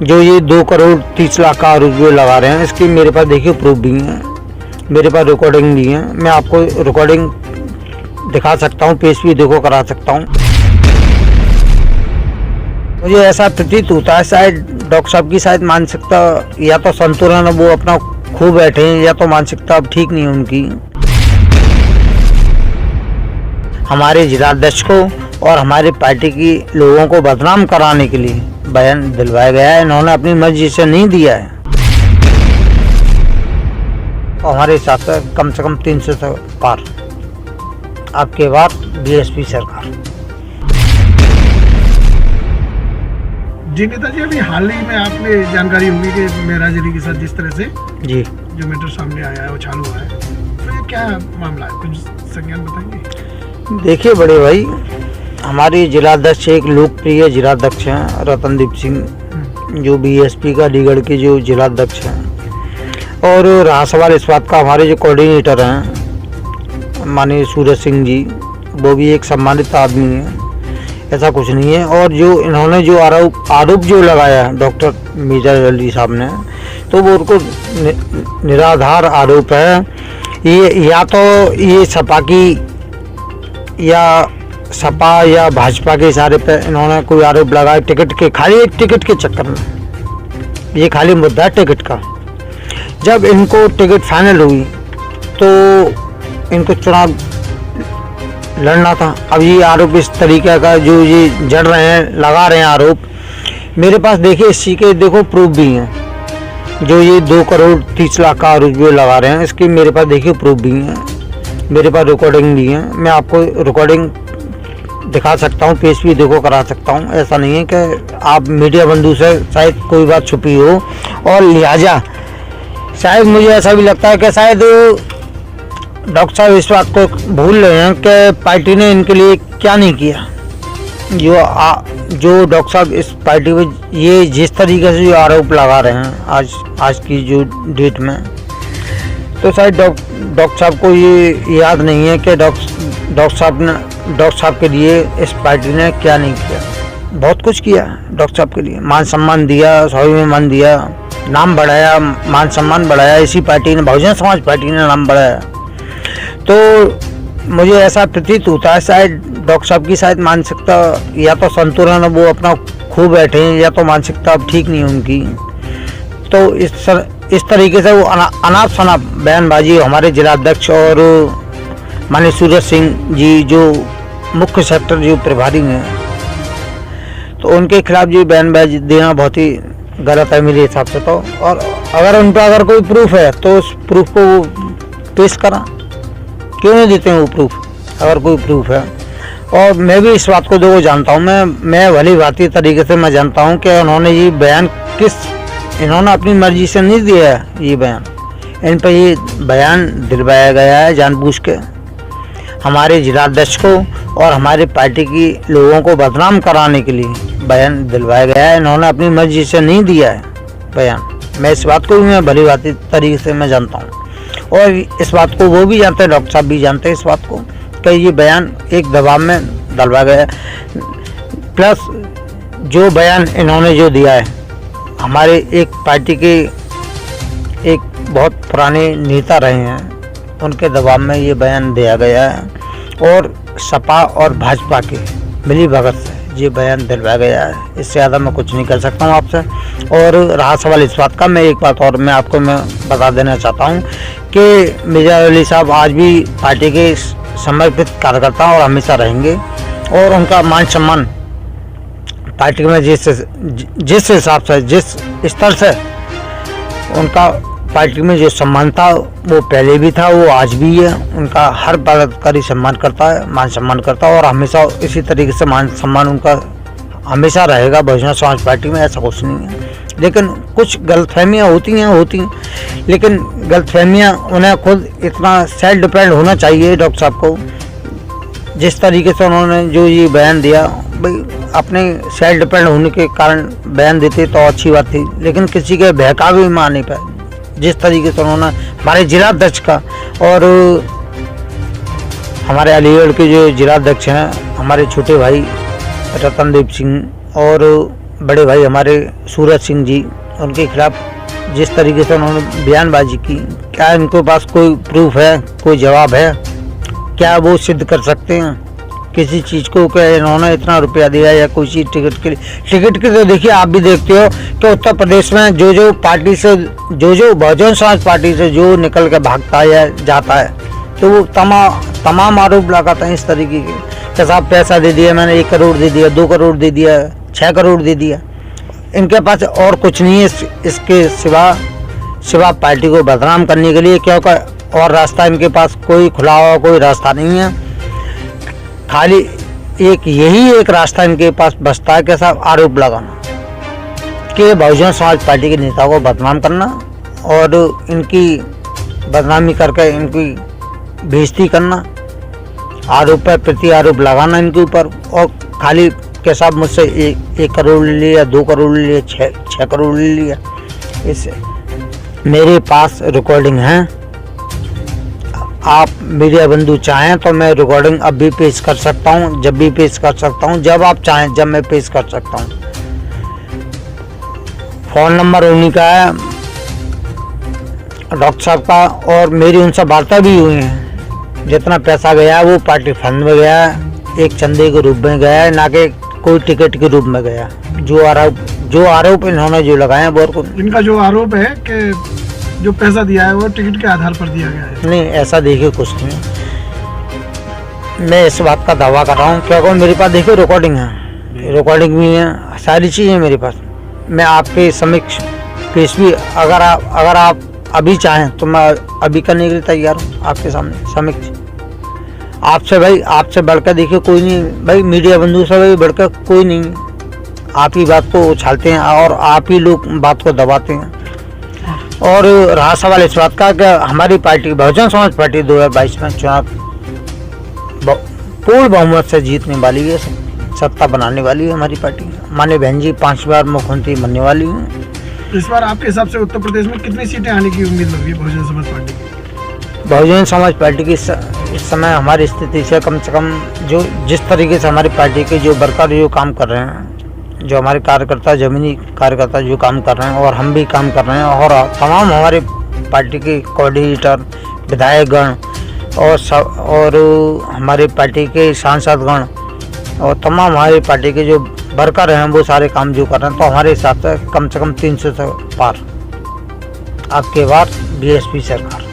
जो ये 2 करोड़ 30 लाख का आरोप जो लगा रहे हैं, इसकी मेरे पास देखिए प्रूफ भी है, मेरे पास रिकॉर्डिंग भी है। मैं आपको रिकॉर्डिंग दिखा सकता हूँ, पेश भी देखो करा सकता हूँ। मुझे ऐसा प्रतीत होता है शायद डॉक्टर साहब की शायद मानसिकता या तो संतुलन वो अपना खो बैठे हैं, या तो मानसिकता अब ठीक नहीं है उनकी। हमारे जिलाध्यक्ष को और हमारे पार्टी की लोगों को बदनाम कराने के लिए बयान दिलवाया गया है। इन्होंने अपनी मर्जी से नहीं दिया है। तो हमारे हिसाब से कम 300 से पार। आपके बाद बीएसपी सरकार। जी नेताजी, अभी हाल ही में आपने जानकारी होगी कि मेहराजरी के साथ जिस तरह से जी जो मैटर सामने आया है, वो चालू हुआ है, तो ये क्या मामला है, कुछ संज्ञान बताएंगे? देखिए बड़े भाई, हमारे जिलाध्यक्ष एक लोकप्रिय जिलाध्यक्ष हैं रतनदीप सिंह, जो बीएसपी का अलीगढ़ के जो जिलाध्यक्ष हैं। और रहा सवाल इस बात का, हमारे जो कोऑर्डिनेटर हैं माननीय सूरज सिंह जी, वो भी एक सम्मानित आदमी है, ऐसा कुछ नहीं है। और जो इन्होंने जो आरोप जो लगाया है डॉक्टर मीरा अली साहब ने, तो वो उनको निराधार आरोप है। ये या तो ये सपा या भाजपा के इशारे पे इन्होंने कोई आरोप लगाया टिकट के, खाली एक टिकट के चक्कर में। ये खाली मुद्दा है टिकट का। जब इनको टिकट फाइनल हुई तो इनको चुनाव लड़ना था। अब ये आरोप इस तरीके का जो ये जड़ रहे हैं, लगा रहे हैं आरोप, मेरे पास देखिए इसी के देखो प्रूफ भी हैं। जो ये 2 करोड़ 30 लाख का आरोप जो लगा रहे हैं, इसकी मेरे पास देखिए प्रूफ भी हैं, मेरे पास रिकॉर्डिंग भी है। मैं आपको रिकॉर्डिंग दिखा सकता हूँ, पेश भी देखो करा सकता हूँ। ऐसा नहीं है कि आप मीडिया बंधु से शायद कोई बात छुपी हो, और लिहाजा शायद मुझे ऐसा भी लगता है कि शायद डॉक्टर साहब इस बात को भूल रहे हैं कि पार्टी ने इनके लिए क्या नहीं किया। जो डॉक्टर साहब इस पार्टी में ये जिस तरीके से जो आरोप लगा रहे हैं आज की जो डेट में, तो शायद डॉक्टर साहब को ये याद नहीं है कि डॉक्टर साहब के लिए इस पार्टी ने क्या नहीं किया। बहुत कुछ किया डॉक्टर साहब के लिए, मान सम्मान दिया, स्वाभिमान दिया, नाम बढ़ाया, मान सम्मान बढ़ाया। इसी पार्टी ने, बहुजन समाज पार्टी ने नाम बढ़ाया। तो मुझे ऐसा प्रतीत होता है शायद डॉक्टर साहब की शायद मानसिकता या तो संतुलन वो अपना खो बैठे हैं, या तो मानसिकता अब ठीक नहीं है उनकी। तो इस तरीके से वो अनाप शनाप बयानबाजी हमारे जिलाध्यक्ष और माननीय सूरज सिंह जी जो मुख्य सेक्टर जो प्रभारी हैं, तो उनके खिलाफ जो बयानबाजी देना बहुत ही गलत है मेरे हिसाब से। तो और अगर उन पर अगर कोई प्रूफ है तो उस प्रूफ को वो पेश करा, क्यों नहीं देते हैं वो प्रूफ, अगर कोई प्रूफ है। और मैं भी इस बात को देखो जानता हूँ, मैं भली भांति तरीके से मैं जानता हूँ कि उन्होंने ये बयान इन्होंने अपनी मर्जी से नहीं दिया है। ये बयान इन पर ये बयान दिलवाया गया है जानबूझ के। हमारे जिलाध्यक्ष को और हमारे पार्टी की लोगों को बदनाम कराने के लिए बयान दिलवाया गया है। इन्होंने अपनी मर्जी से नहीं दिया है बयान। मैं इस बात को भी मैं भली भांति तरीके से मैं जानता हूँ, और इस बात को वो भी जानते हैं, डॉक्टर साहब भी जानते हैं इस बात को कि ये बयान एक दबाव में डलवा गया। प्लस जो बयान इन्होंने जो दिया है, हमारे एक पार्टी के एक बहुत पुराने नेता रहे हैं, उनके दबाव में ये बयान दिया गया है। और सपा और भाजपा के मिली भगत से ये बयान दिलवाया गया है। इससे ज़्यादा मैं कुछ नहीं कर सकता हूँ आपसे। और रहा सवाल इस बात का, मैं एक बात और मैं आपको बता देना चाहता हूँ कि मीरा अली साहब आज भी पार्टी के समर्पित कार्यकर्ता और हमेशा रहेंगे। और उनका मान सम्मान पार्टी में जिस हिसाब से, जिस स्तर से उनका पार्टी में जो सम्मान था, वो पहले भी था, वो आज भी है। उनका हर पदाधिकारी सम्मान करता है, मान सम्मान करता है, और हमेशा इसी तरीके से मान सम्मान उनका हमेशा रहेगा बहुजन समाज पार्टी में। ऐसा कुछ नहीं है, लेकिन कुछ गलतफहमियाँ होती हैं, लेकिन गलतफहमियाँ उन्हें खुद इतना सेल्फ डिपेंड होना चाहिए डॉक्टर साहब को। जिस तरीके से उन्होंने जो ये बयान दिया, भाई अपने सेल्फ डिपेंड होने के कारण बयान देते तो अच्छी बात थी, लेकिन किसी के बहकावे में आने पर जिस तरीके से उन्होंने हमारे जिलाध्यक्ष का और हमारे अलीगढ़ के जो जिलाध्यक्ष हैं हमारे छोटे भाई रतनदीप सिंह और बड़े भाई हमारे सूरज सिंह जी, उनके खिलाफ जिस तरीके से उन्होंने बयानबाजी की, क्या इनके पास कोई प्रूफ है, कोई जवाब है? क्या वो सिद्ध कर सकते हैं किसी चीज़ को कि इन्होंने इतना रुपया दिया या कोई चीज़ टिकट के लिए? टिकट के तो देखिए, आप भी देखते हो कि उत्तर प्रदेश में जो पार्टी से जो बहुजन समाज पार्टी से जो निकल के भागता है या जाता है, तो वो तमाम आरोप लगाते हैं इस तरीके के कि साहब पैसा दे दिया मैंने, 1 करोड़ दे दिया, 2 करोड़ दे दिया, 6 करोड़ दे दिया। इनके पास और कुछ नहीं है इसके सिवा पार्टी को बदनाम करने के लिए, क्योंकि और रास्ता इनके पास कोई खुला हुआ कोई रास्ता नहीं है। खाली यही एक रास्ता इनके पास बचता है कि साहब आरोप लगाना, कि बहुजन समाज पार्टी के नेता को बदनाम करना और इनकी बदनामी करके इनकी बेइज्जती करना, आरोप पर प्रति आरोप लगाना इनके ऊपर, और खाली के साहब मुझसे 1 करोड़ ले लिया, 2 करोड़ ले लिया, 6 करोड़ ले लिया। इससे मेरे पास रिकॉर्डिंग है, आप मीडिया बंधु चाहें तो मैं रिकॉर्डिंग अब भी पेश कर सकता हूं, जब भी पेश कर सकता हूं, जब आप चाहें जब मैं पेश कर सकता हूं। फ़ोन नंबर उन्हीं का है, डॉक्टर साहब का, और मेरी उनसे वार्ता भी हुई है। जितना पैसा गया वो पार्टी फंड में गया, एक चंदे के रूप में गया है, ना कि कोई टिकट के रूप में गया। जो आरोप इन्होंने जो लगाए हैं वो, इनका जो आरोप है कि जो पैसा दिया है वो टिकट के आधार पर दिया गया है। नहीं, ऐसा देखिए कुछ नहीं, मैं इस बात का दावा कर रहा हूँ क्योंकि मेरे पास देखिए रिकॉर्डिंग है, रिकॉर्डिंग भी है, सारी चीज़ें मेरे पास। मैं आपके समक्ष पेश भी, अगर आप अभी चाहें तो मैं अभी करने के लिए तैयार हूँ आपके सामने समक्ष। आपसे बढ़कर देखिए कोई नहीं भाई, मीडिया बंधु से भाई बढ़कर कोई नहीं है। आप ही बात को उछालते हैं और आप ही लोग बात को दबाते हैं। और रहा सवाल इस बात का कि हमारी पार्टी बहुजन समाज पार्टी 2022 में चुनाव पूर्ण बहुमत से जीतने वाली है, सत्ता बनाने वाली है हमारी पार्टी। माननीय बहन जी 5 बार मुख्यमंत्री बनने वाली हैं। इस बार आपके हिसाब से उत्तर प्रदेश में कितनी सीटें आने की उम्मीद लग रही है बहुजन समाज पार्टी की? बहुजन समाज पार्टी की इस समय हमारी स्थिति से कम जो जिस तरीके से हमारी पार्टी के जो वर्कर जो काम कर रहे हैं, जो हमारे कार्यकर्ता जमीनी कार्यकर्ता जो काम कर रहे हैं और हम भी काम कर रहे हैं, और तमाम हमारे पार्टी के कोऑर्डिनेटर विधायकगण और हमारे पार्टी के सांसदगण और तमाम हमारी पार्टी के जो वर्कर हैं वो सारे काम जो कर रहे हैं, तो हमारे हिसाब से कम 300 से पार आपके बार बीएसपी सरकार।